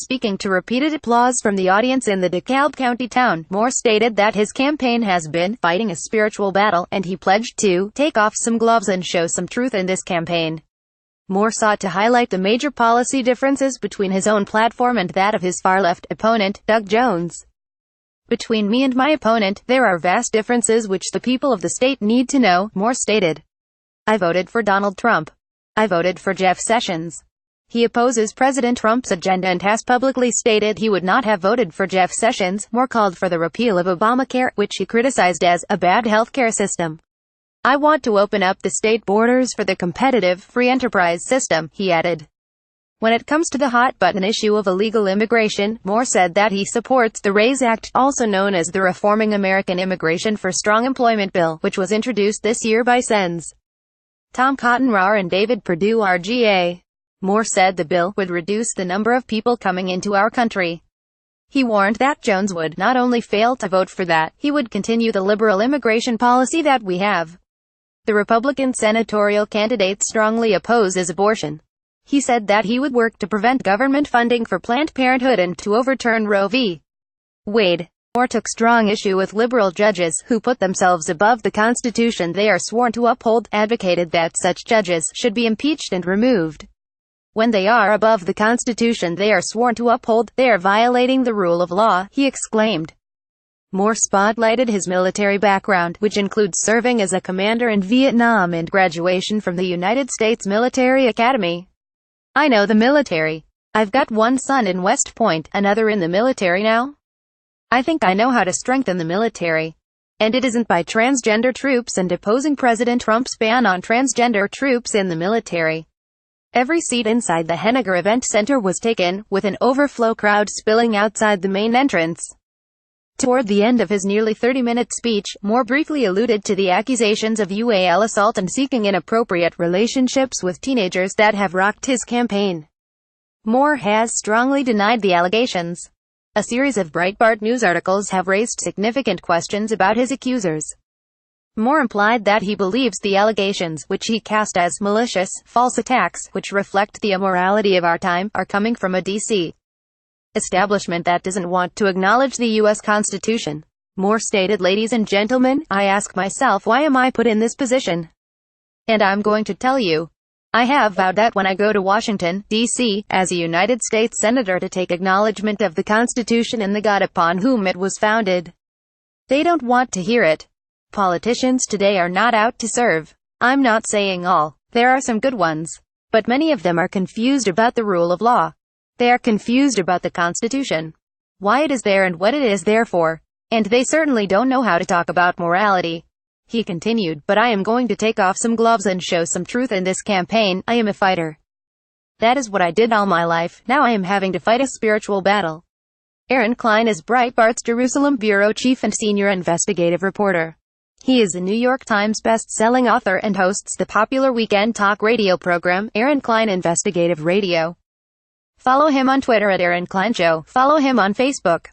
Speaking to repeated applause from the audience in the DeKalb County town, Moore stated that his campaign has been fighting a spiritual battle, and he pledged to take off some gloves and show some truth in this campaign. Moore sought to highlight the major policy differences between his own platform and that of his far-left opponent, Doug Jones. "Between me and my opponent, there are vast differences which the people of the state need to know," Moore stated. "I voted for Donald Trump. I voted for Jeff Sessions. He opposes President Trump's agenda and has publicly stated he would not have voted for Jeff Sessions." Moore called for the repeal of Obamacare, which he criticized as a bad healthcare system. "I want to open up the state borders for the competitive, free enterprise system," he added. When it comes to the hot-button issue of illegal immigration, Moore said that he supports the RAISE Act, also known as the Reforming American Immigration for Strong Employment Bill, which was introduced this year by Sens. Tom Cotton RAR and David Perdue RGA. Moore said the bill would reduce the number of people coming into our country. He warned that Jones would not only fail to vote for that, he would continue the liberal immigration policy that we have. The Republican senatorial candidate strongly opposes abortion. He said that he would work to prevent government funding for Planned Parenthood and to overturn Roe v. Wade. Moore took strong issue with liberal judges who put themselves above the Constitution they are sworn to uphold, advocated that such judges should be impeached and removed. "When they are above the Constitution they are sworn to uphold, they are violating the rule of law," he exclaimed. Moore spotlighted his military background, which includes serving as a commander in Vietnam and graduation from the United States Military Academy. "I know the military. I've got one son in West Point, another in the military now. I think I know how to strengthen the military. And it isn't by transgender troops and opposing President Trump's ban on transgender troops in the military." Every seat inside the Henniger Event Center was taken, with an overflow crowd spilling outside the main entrance. Toward the end of his nearly 30-minute speech, Moore briefly alluded to the accusations of UAL assault and seeking inappropriate relationships with teenagers that have rocked his campaign. Moore has strongly denied the allegations. A series of Breitbart news articles have raised significant questions about his accusers. Moore implied that he believes the allegations, which he cast as malicious, false attacks, which reflect the immorality of our time, are coming from a D.C. establishment that doesn't want to acknowledge the U.S. Constitution. Moore stated, "Ladies and gentlemen, I ask myself, why am I put in this position? And I'm going to tell you. I have vowed that when I go to Washington, D.C., as a United States Senator, to take acknowledgement of the Constitution and the God upon whom it was founded." They don't want to hear it. Politicians today are not out to serve. I'm not saying all. There are some good ones. But many of them are confused about the rule of law. They are confused about the Constitution. Why it is there and what it is there for. And they certainly don't know how to talk about morality. He continued, "But I am going to take off some gloves and show some truth in this campaign. I am a fighter. That is what I did all my life. Now I am having to fight a spiritual battle." Aaron Klein is Breitbart's Jerusalem bureau chief and senior investigative reporter. He is a New York Times best-selling author and hosts the popular weekend talk radio program, Aaron Klein Investigative Radio. Follow him on Twitter at Aaron Klein Show. Follow him on Facebook.